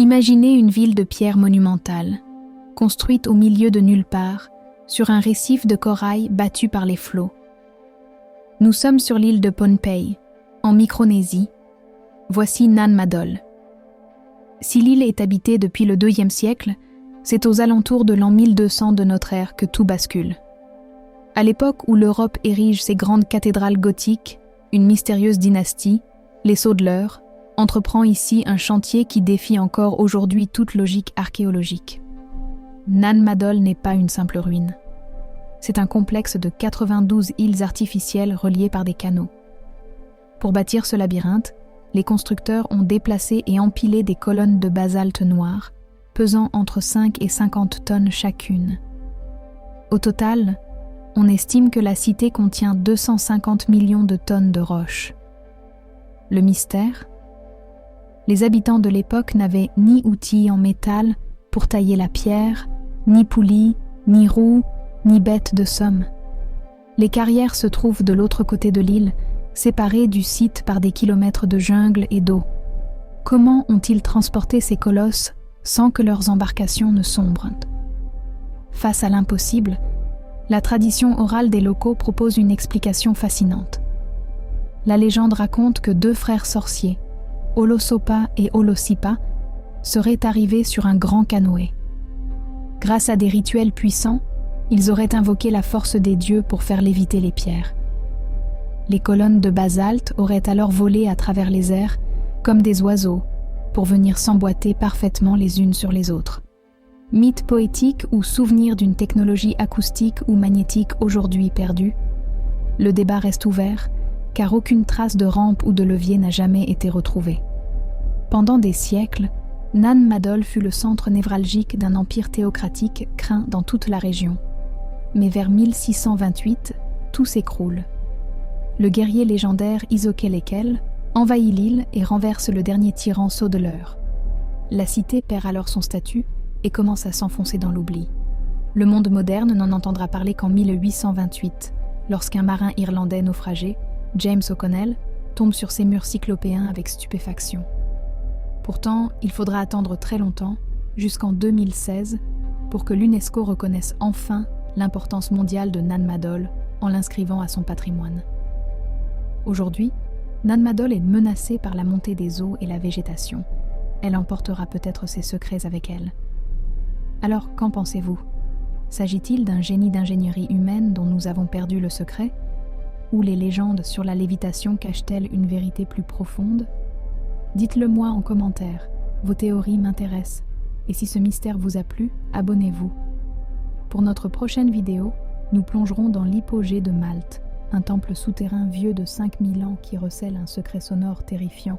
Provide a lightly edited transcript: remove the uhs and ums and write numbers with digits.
Imaginez une ville de pierre monumentale, construite au milieu de nulle part, sur un récif de corail battu par les flots. Nous sommes sur l'île de Pohnpei, en Micronésie. Voici Nan Madol. Si l'île est habitée depuis le IIe siècle, c'est aux alentours de l'an 1200 de notre ère que tout bascule. À l'époque où l'Europe érige ses grandes cathédrales gothiques, une mystérieuse dynastie, les Sodler, entreprend ici un chantier qui défie encore aujourd'hui toute logique archéologique. Nan Madol n'est pas une simple ruine. C'est un complexe de 92 îles artificielles reliées par des canaux. Pour bâtir ce labyrinthe, les constructeurs ont déplacé et empilé des colonnes de basalte noir, pesant entre 5 et 50 tonnes chacune. Au total, on estime que la cité contient 250 millions de tonnes de roches. Le mystère ? Les habitants de l'époque n'avaient ni outils en métal pour tailler la pierre, ni poulies, ni roues, ni bêtes de somme. Les carrières se trouvent de l'autre côté de l'île, séparées du site par des kilomètres de jungle et d'eau. Comment ont-ils transporté ces colosses sans que leurs embarcations ne sombrent ? Face à l'impossible, la tradition orale des locaux propose une explication fascinante. La légende raconte que 2 frères sorciers, Olosopa et Olosipa, seraient arrivés sur un grand canoë. Grâce à des rituels puissants, ils auraient invoqué la force des dieux pour faire léviter les pierres. Les colonnes de basalte auraient alors volé à travers les airs, comme des oiseaux, pour venir s'emboîter parfaitement les unes sur les autres. Mythe poétique ou souvenir d'une technologie acoustique ou magnétique aujourd'hui perdue, le débat reste ouvert, car aucune trace de rampe ou de levier n'a jamais été retrouvée. Pendant des siècles, Nan Madol fut le centre névralgique d'un empire théocratique craint dans toute la région. Mais vers 1628, tout s'écroule. Le guerrier légendaire Isokellekel envahit l'île et renverse le dernier tyran Sodler. La cité perd alors son statut et commence à s'enfoncer dans l'oubli. Le monde moderne n'en entendra parler qu'en 1828, lorsqu'un marin irlandais naufragé, James O'Connell, tombe sur ces murs cyclopéens avec stupéfaction. Pourtant, il faudra attendre très longtemps, jusqu'en 2016, pour que l'UNESCO reconnaisse enfin l'importance mondiale de Nan Madol en l'inscrivant à son patrimoine. Aujourd'hui, Nan Madol est menacée par la montée des eaux et la végétation. Elle emportera peut-être ses secrets avec elle. Alors, qu'en pensez-vous ? S'agit-il d'un génie d'ingénierie humaine dont nous avons perdu le secret ? Ou les légendes sur la lévitation cachent-elles une vérité plus profonde ? Dites-le moi en commentaire, vos théories m'intéressent. Et si ce mystère vous a plu, abonnez-vous. Pour notre prochaine vidéo, nous plongerons dans l'hypogée de Malte, un temple souterrain vieux de 5000 ans qui recèle un secret sonore terrifiant.